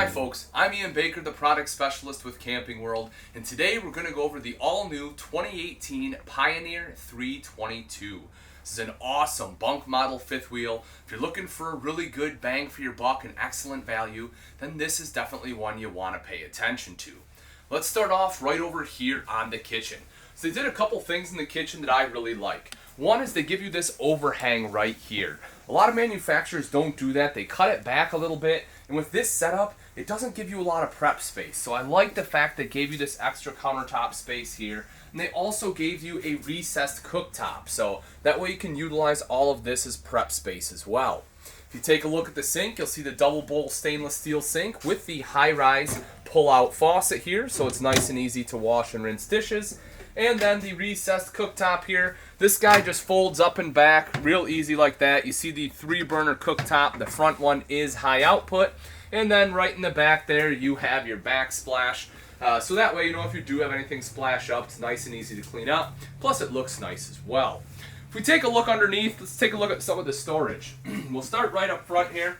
Hi folks, I'm Ian Baker, the product specialist with Camping World, and today we're going to go over the all-new 2018 Pioneer 322. This is an awesome bunk model fifth wheel. If you're looking for a really good bang for your buck and excellent value, then this is definitely one you want to pay attention to. Let's start off right over here on the kitchen. So they did a couple things in the kitchen that I really like. One is they give you this overhang right here. A lot of manufacturers don't do that. They cut it back a little bit, and with this setup, it doesn't give you a lot of prep space. So I like the fact they gave you this extra countertop space here, and they also gave you a recessed cooktop, so that way you can utilize all of this as prep space as well. If you take a look at the sink, you'll see the double bowl stainless steel sink with the high-rise pull-out faucet here, so it's nice and easy to wash and rinse dishes. And then the recessed cooktop here. This guy just folds up and back real easy like that. You see the 3-burner cooktop. The front one is high output. And then right in the back there you have your backsplash. So that way, if you do have anything splash up, it's nice and easy to clean up. Plus it looks nice as well. If we take a look underneath, let's take a look at some of the storage. We'll start right up front here.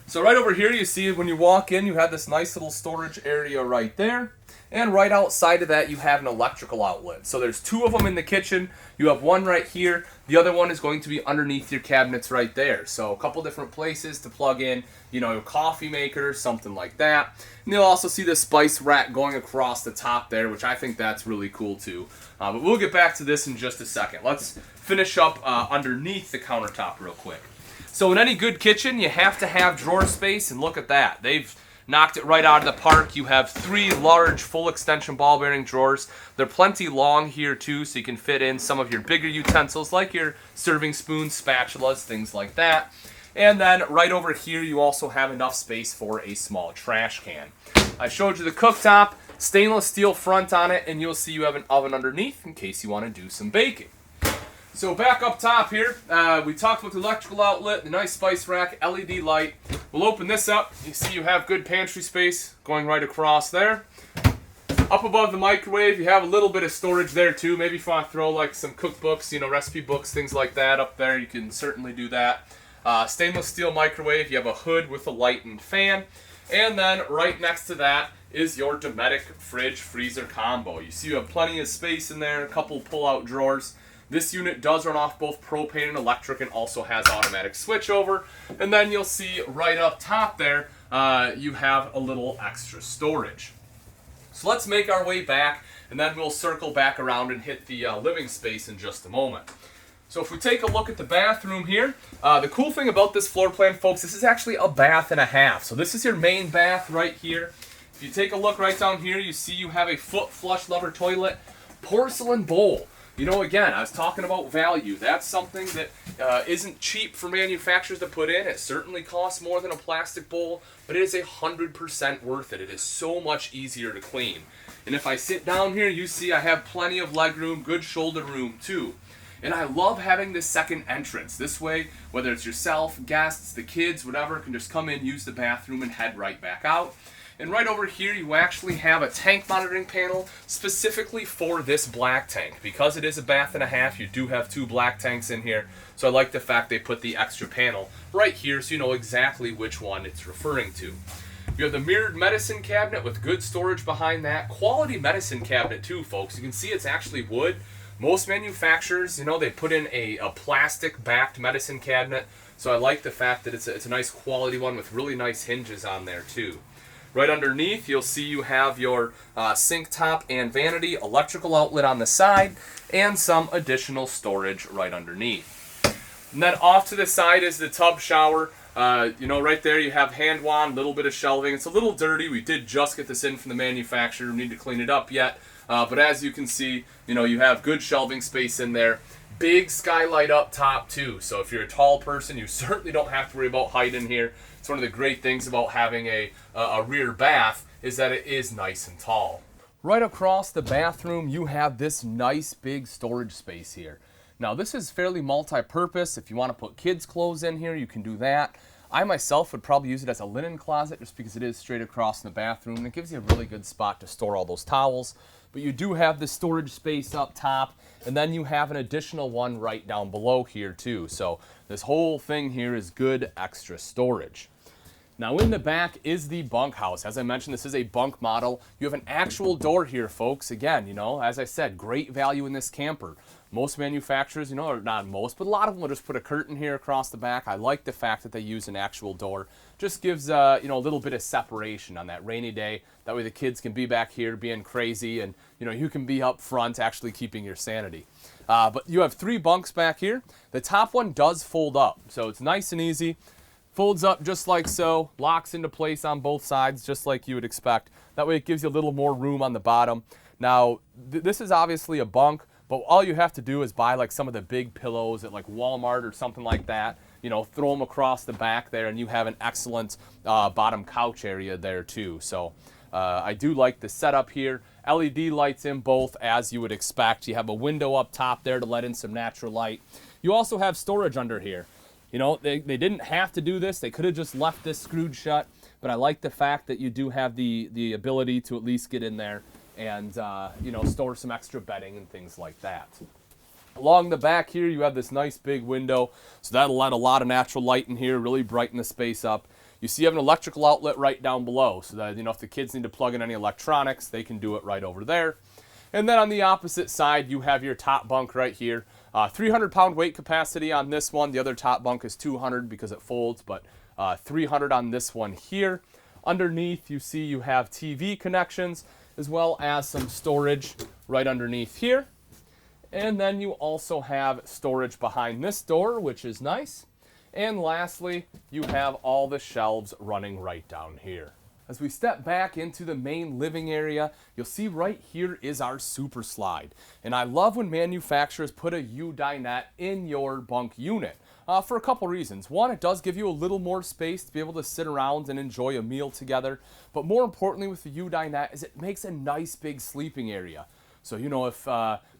So right over here you see when you walk in, you have this nice little storage area right there. And right outside of that, you have an electrical outlet. So there's 2 of them in the kitchen. You have one right here. The other one is going to be underneath your cabinets right there. So a couple different places to plug in, your coffee maker, something like that. And you'll also see the spice rack going across the top there, which I think that's really cool too. But we'll get back to this in just a second. Let's finish up underneath the countertop real quick. So in any good kitchen, you have to have drawer space, and look at that. They've knocked it right out of the park. You have 3 large full extension ball bearing drawers. They're plenty long here too, so you can fit in some of your bigger utensils like your serving spoons, spatulas, things like that. And then right over here you also have enough space for a small trash can. I showed you the cooktop, stainless steel front on it, and you'll see you have an oven underneath in case you want to do some baking. So back up top here, we talked about the electrical outlet, the nice spice rack, LED light. We'll open this up. You see you have good pantry space going right across there. Up above the microwave, you have a little bit of storage there too. Maybe if you want to throw like some cookbooks, recipe books, things like that up there, you can certainly do that. Stainless steel microwave, you have a hood with a light and fan. And then right next to that is your Dometic fridge freezer combo. You see you have plenty of space in there, a couple pull-out drawers. This unit does run off both propane and electric and also has automatic switchover. And then you'll see right up top there, you have a little extra storage. So let's make our way back, and then we'll circle back around and hit the living space in just a moment. So if we take a look at the bathroom here, the cool thing about this floor plan, folks, this is actually a bath and a half. So this is your main bath right here. If you take a look right down here, you see you have a foot flush lever toilet, porcelain bowl. Again, I was talking about value. That's something that isn't cheap for manufacturers to put in. It certainly costs more than a plastic bowl, but it is 100% worth it. It is so much easier to clean. And if I sit down here, you see I have plenty of leg room, good shoulder room too. And I love having this second entrance. This way, whether it's yourself, guests, the kids, whatever, can just come in, use the bathroom, and head right back out. And right over here, you actually have a tank monitoring panel specifically for this black tank. Because it is a bath and a half, you do have 2 black tanks in here. So I like the fact they put the extra panel right here so you know exactly which one it's referring to. You have the mirrored medicine cabinet with good storage behind that. Quality medicine cabinet too, folks. You can see it's actually wood. Most manufacturers, they put in a plastic backed medicine cabinet. So I like the fact that it's a nice quality one with really nice hinges on there too. Right underneath, you'll see you have your sink top and vanity, electrical outlet on the side, and some additional storage right underneath. And then off to the side is the tub shower. Right there you have hand wand, a little bit of shelving. It's a little dirty. We did just get this in from the manufacturer. We need to clean it up yet. But as you can see, you have good shelving space in there. Big skylight up top too. So if you're a tall person, you certainly don't have to worry about height in here. It's one of the great things about having a rear bath is that it is nice and tall. Right across the bathroom, you have this nice big storage space here. Now this is fairly multi-purpose. If you want to put kids' clothes in here, you can do that. I myself would probably use it as a linen closet just because it is straight across in the bathroom and it gives you a really good spot to store all those towels. But you do have the storage space up top, and then you have an additional one right down below here too. So this whole thing here is good extra storage. Now in the back is the bunkhouse. As I mentioned, this is a bunk model. You have an actual door here, folks. Again, as I said, great value in this camper. Most manufacturers, or not most, but a lot of them will just put a curtain here across the back. I like the fact that they use an actual door. Just gives, a little bit of separation on that rainy day. That way the kids can be back here being crazy and, you can be up front actually keeping your sanity. But you have 3 bunks back here. The top one does fold up, so it's nice and easy. Folds up just like so, locks into place on both sides just like you would expect. That way it gives you a little more room on the bottom. Now, this is obviously a bunk, but all you have to do is buy like some of the big pillows at like Walmart or something like that. Throw them across the back there and you have an excellent bottom couch area there too. So I do like the setup here. LED lights in both as you would expect. You have a window up top there to let in some natural light. You also have storage under here. They didn't have to do this. They could have just left this screwed shut, but I like the fact that you do have the ability to at least get in there and, store some extra bedding and things like that. Along the back here, you have this nice big window, so that'll let a lot of natural light in here, really brighten the space up. You see you have an electrical outlet right down below, so that, if the kids need to plug in any electronics, they can do it right over there. And then on the opposite side, you have your top bunk right here. 300-pound weight capacity on this one. The other top bunk is 200 because it folds, but 300 on this one here. Underneath, you see you have TV connections as well as some storage right underneath here. And then you also have storage behind this door, which is nice. And lastly, you have all the shelves running right down here. As we step back into the main living area, you'll see right here is our super slide. And I love when manufacturers put a U-dinette in your bunk unit for a couple reasons. One, it does give you a little more space to be able to sit around and enjoy a meal together. But more importantly with the U-dinette is it makes a nice big sleeping area. So, if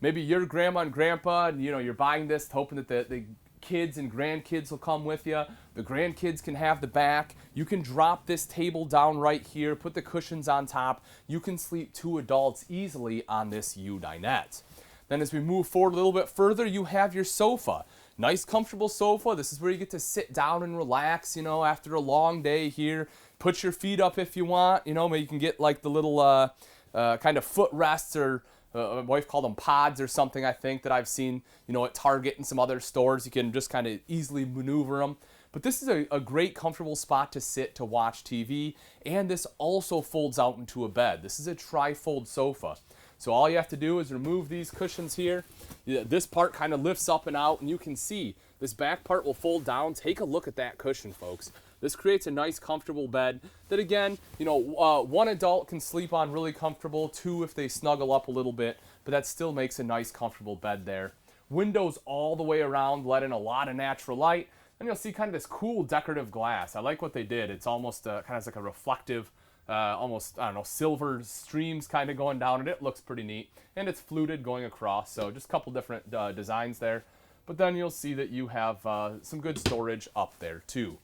maybe your grandma and grandpa, and, you're buying this hoping that the kids and grandkids will come with you. The grandkids can have the back. You can drop this table down right here, put the cushions on top. You can sleep 2 adults easily on this U-dinette. Then as we move forward a little bit further, you have your sofa. Nice comfortable sofa. This is where you get to sit down and relax, after a long day here. Put your feet up if you want. Maybe you can get like the little kind of footrests or my wife called them pods or something, I think, that I've seen, at Target and some other stores. You can just kind of easily maneuver them. But this is a great, comfortable spot to sit to watch TV. And this also folds out into a bed. This is a Trifold Sofa. So all you have to do is remove these cushions here. This part kind of lifts up and out, and you can see this back part will fold down. Take a look at that cushion, folks. This creates a nice, comfortable bed that, again, 1 adult can sleep on really comfortable, 2 if they snuggle up a little bit, but that still makes a nice, comfortable bed there. Windows all the way around, let in a lot of natural light, and you'll see kind of this cool decorative glass. I like what they did. It's almost kind of like a reflective, almost, silver streams kind of going down, and it looks pretty neat. And it's fluted going across, so just a couple different designs there. But then you'll see that you have some good storage up there too.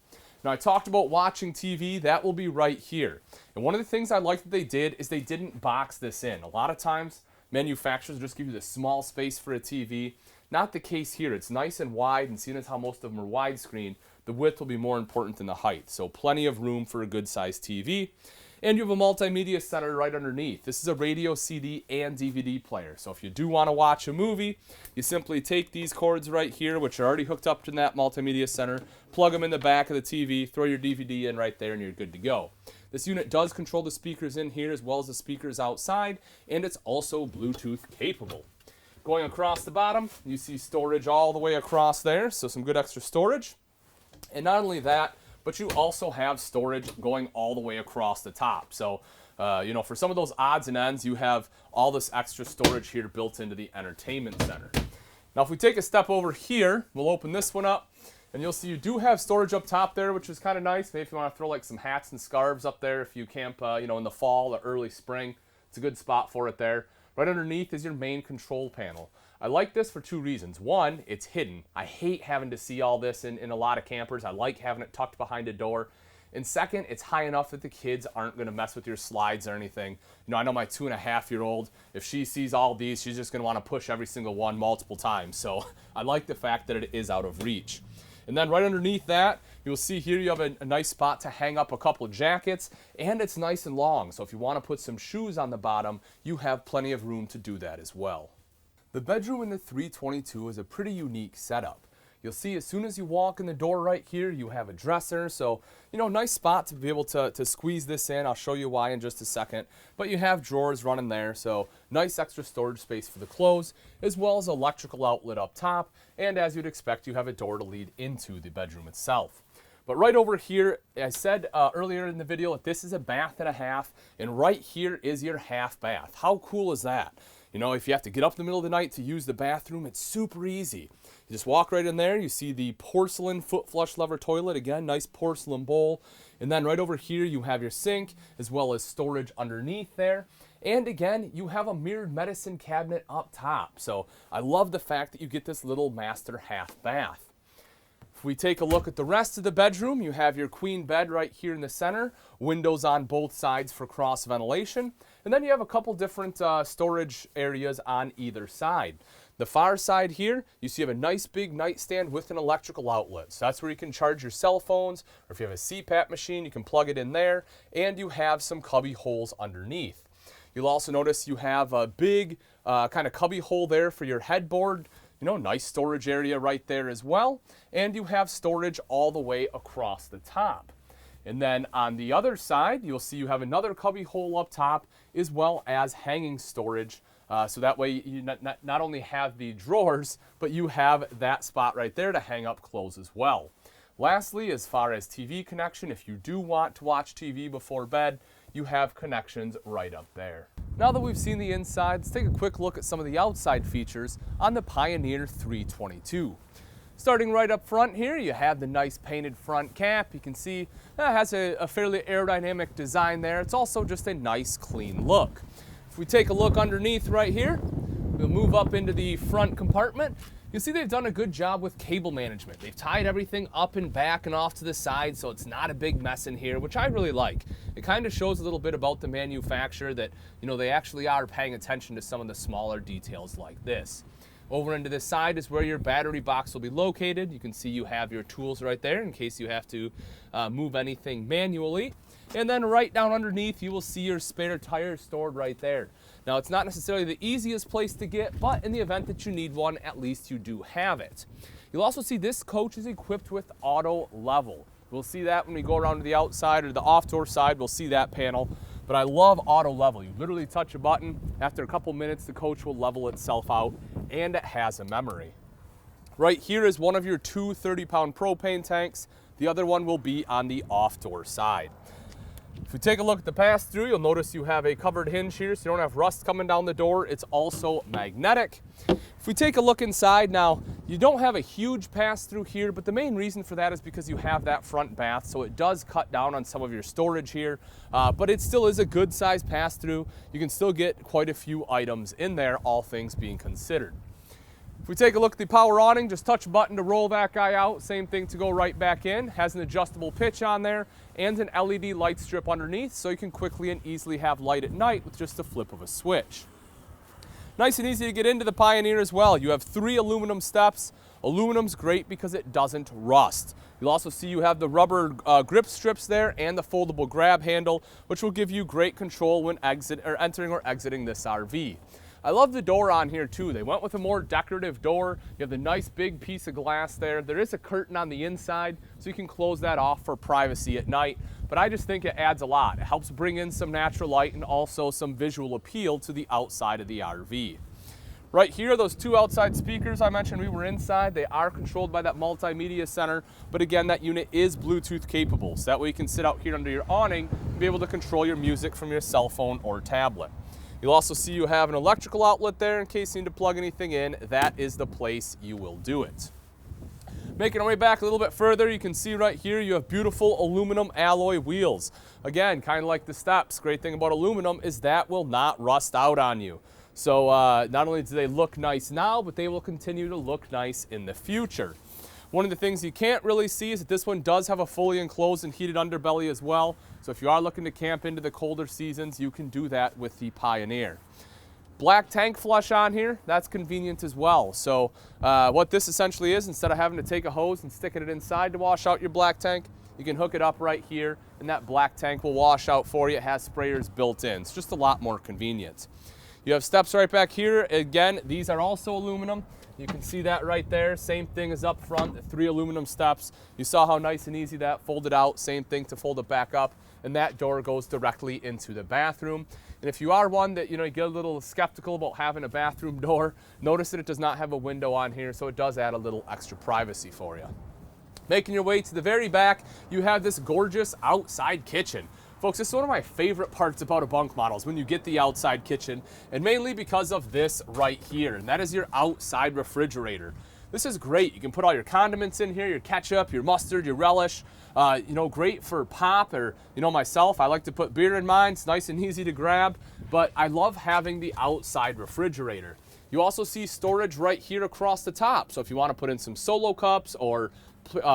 Now, I talked about watching TV. That will be right here. And one of the things I like that they did is they didn't box this in. A lot of times, manufacturers just give you this small space for a TV. Not the case here. It's nice and wide, and seeing as how most of them are widescreen, the width will be more important than the height. So plenty of room for a good-sized TV. And you have a multimedia center right underneath. This is a radio, CD, and DVD player. So if you do want to watch a movie, you simply take these cords right here, which are already hooked up to that multimedia center, plug them in the back of the TV, throw your DVD in right there, and you're good to go. This unit does control the speakers in here as well as the speakers outside, and it's also Bluetooth capable. Going across the bottom, you see storage all the way across there, so some good extra storage. And not only that, but you also have storage going all the way across the top. So, for some of those odds and ends, you have all this extra storage here built into the entertainment center. Now, if we take a step over here, we'll open this one up, and you'll see you do have storage up top there, which is kind of nice. Maybe if you want to throw like some hats and scarves up there if you camp, in the fall or early spring. It's a good spot for it there. Right underneath is your main control panel. I like this for 2 reasons. One, it's hidden. I hate having to see all this in a lot of campers. I like having it tucked behind a door. And second, it's high enough that the kids aren't going to mess with your slides or anything. I know my 2.5-year-old, if she sees all these, she's just going to want to push every single one multiple times. So I like the fact that it is out of reach. And then right underneath that, you'll see here you have a nice spot to hang up a couple of jackets, and it's nice and long. So if you want to put some shoes on the bottom, you have plenty of room to do that as well. The bedroom in the 322 is a pretty unique setup. You'll see as soon as you walk in the door right here, you have a dresser. So, nice spot to be able to squeeze this in. I'll show you why in just a second. But you have drawers running there, so nice extra storage space for the clothes, as well as electrical outlet up top. And as you'd expect, you have a door to lead into the bedroom itself. But right over here, I said earlier in the video that this is a bath and a half, and right here is your half bath. How cool is that? If you have to get up in the middle of the night to use the bathroom, it's super easy. You just walk right in there. You see the porcelain foot flush lever toilet. Again, nice porcelain bowl. And then right over here, you have your sink, as well as storage underneath there. And again, you have a mirrored medicine cabinet up top. So I love the fact that you get this little master half bath. If we take a look at the rest of the bedroom, you have your queen bed right here in the center, windows on both sides for cross ventilation, and then you have a couple different storage areas on either side. The far side here, you see you have a nice big nightstand with an electrical outlet. So that's where you can charge your cell phones, or if you have a CPAP machine, you can plug it in there, and you have some cubby holes underneath. You'll also notice you have a big kind of cubby hole there for your headboard. Nice storage area right there as well. And you have storage all the way across the top. And then on the other side, you'll see you have another cubby hole up top, as well as hanging storage. So that way you not only have the drawers, but you have that spot right there to hang up clothes as well. Lastly, as far as TV connection, if you do want to watch TV before bed, you have connections right up there. Now that we've seen the inside, let's take a quick look at some of the outside features on the Pioneer 322. Starting right up front here, you have the nice painted front cap. You can see that has a fairly aerodynamic design there. It's also just a nice clean look. If we take a look underneath right here, we'll move up into the front compartment. You'll see they've done a good job with cable management. They've tied everything up and back and off to the side, so it's not a big mess in here, which I really like. It kind of shows a little bit about the manufacturer that, they actually are paying attention to some of the smaller details like this. Over into this side is where your battery box will be located. You can see you have your tools right there in case you have to move anything manually. And then right down underneath, you will see your spare tire stored right there. Now, it's not necessarily the easiest place to get, but in the event that you need one, at least you do have it. You'll also see this coach is equipped with auto level. We'll see that when we go around to the outside or the off-door side, we'll see that panel. But I love auto level. You literally touch a button. After a couple minutes, the coach will level itself out, and it has a memory. Right here is one of your two 30-pound propane tanks. The other one will be on the off-door side. If we take a look at the pass-through, you'll notice you have a covered hinge here, so you don't have rust coming down the door. It's also magnetic. If we take a look inside now, you don't have a huge pass-through here, but the main reason for that is because you have that front bath, so it does cut down on some of your storage here, but it still is a good-sized pass-through. You can still get quite a few items in there, all things being considered. If we take a look at the power awning, just touch a button to roll that guy out. Same thing to go right back in. Has an adjustable pitch on there and an LED light strip underneath, so you can quickly and easily have light at night with just a flip of a switch. Nice and easy to get into the Pioneer as well. You have 3 aluminum steps. Aluminum's great because it doesn't rust. You'll also see you have the rubber grip strips there and the foldable grab handle, which will give you great control when entering or exiting this RV. I love the door on here too. They went with a more decorative door. You have the nice big piece of glass there. There is a curtain on the inside, so you can close that off for privacy at night. But I just think it adds a lot. It helps bring in some natural light and also some visual appeal to the outside of the RV. Right here, those 2 outside speakers I mentioned we were inside, they are controlled by that multimedia center, but again, that unit is Bluetooth capable, so that way you can sit out here under your awning and be able to control your music from your cell phone or tablet. You'll also see you have an electrical outlet there in case you need to plug anything in. That is the place you will do it. Making our way back a little bit further, you can see right here you have beautiful aluminum alloy wheels. Again, kind of like the steps. Great thing about aluminum is that will not rust out on you. So not only do they look nice now, but they will continue to look nice in the future. One of the things you can't really see is that this one does have a fully enclosed and heated underbelly as well. So if you are looking to camp into the colder seasons, you can do that with the Pioneer. black tank flush on here, that's convenient as well. So what this essentially is, instead of having to take a hose and sticking it inside to wash out your black tank, you can hook it up right here and that black tank will wash out for you. It has sprayers built in. It's just a lot more convenient. You have steps right back here. Again, these are also aluminum. You can see that right there. Same thing as up front, 3 aluminum steps. You saw how nice and easy that folded out. Same thing to fold it back up. And that door goes directly into the bathroom. And if you are one that, you get a little skeptical about having a bathroom door, notice that it does not have a window on here, so it does add a little extra privacy for you. Making your way to the very back, you have this gorgeous outside kitchen. Folks, this is one of my favorite parts about a bunk model is when you get the outside kitchen, and mainly because of this right here, and that is your outside refrigerator. This is great. You can put all your condiments in here, your ketchup, your mustard, your relish. Great for pop or, myself, I like to put beer in mine. It's nice and easy to grab, but I love having the outside refrigerator. You also see storage right here across the top. So if you want to put in some solo cups or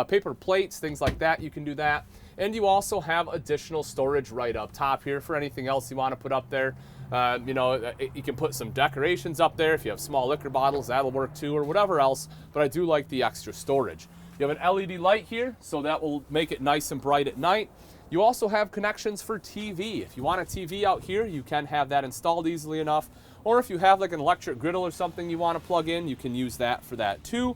paper plates, things like that, you can do that. And you also have additional storage right up top here for anything else you want to put up there. You can put some decorations up there. If you have small liquor bottles, that'll work too, or whatever else. But I do like the extra storage. You have an LED light here, so that will make it nice and bright at night. You also have connections for TV. If you want a TV out here, you can have that installed easily enough. Or if you have like an electric griddle or something you want to plug in, you can use that for that too.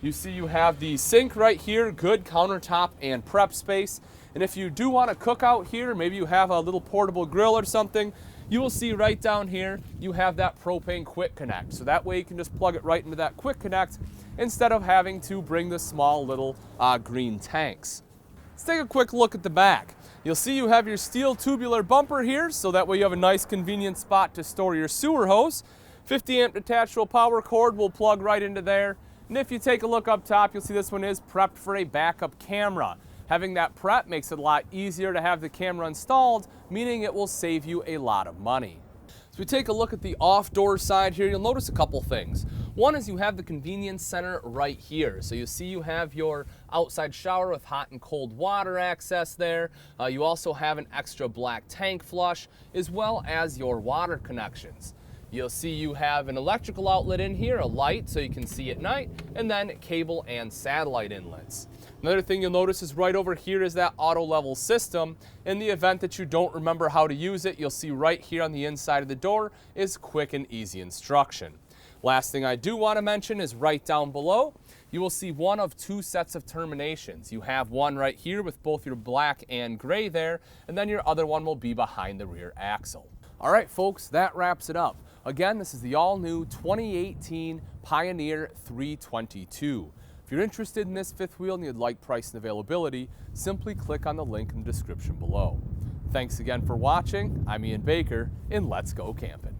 You see you have the sink right here, good countertop and prep space. And if you do want to cook out here, maybe you have a little portable grill or something, you will see right down here, you have that propane quick connect. So that way you can just plug it right into that quick connect instead of having to bring the small little green tanks. Let's take a quick look at the back. You'll see you have your steel tubular bumper here, so that way you have a nice convenient spot to store your sewer hose. 50 amp detachable power cord will plug right into there. And if you take a look up top, you'll see this one is prepped for a backup camera. Having that prep makes it a lot easier to have the camera installed, meaning it will save you a lot of money. As we take a look at the off-door side here, you'll notice a couple things. One is you have the convenience center right here. So you see you have your outside shower with hot and cold water access there. You also have an extra black tank flush, as well as your water connections. You'll see you have an electrical outlet in here, a light so you can see at night, and then cable and satellite inlets. Another thing you'll notice is right over here is that auto level system. In the event that you don't remember how to use it, you'll see right here on the inside of the door is quick and easy instruction. Last thing I do want to mention is right down below, you will see one of 2 sets of terminations. You have one right here with both your black and gray there, and then your other one will be behind the rear axle. All right, folks, that wraps it up. Again, this is the all-new 2018 Pioneer 322. If you're interested in this fifth wheel and you'd like price and availability, simply click on the link in the description below. Thanks again for watching. I'm Ian Baker, and let's go camping.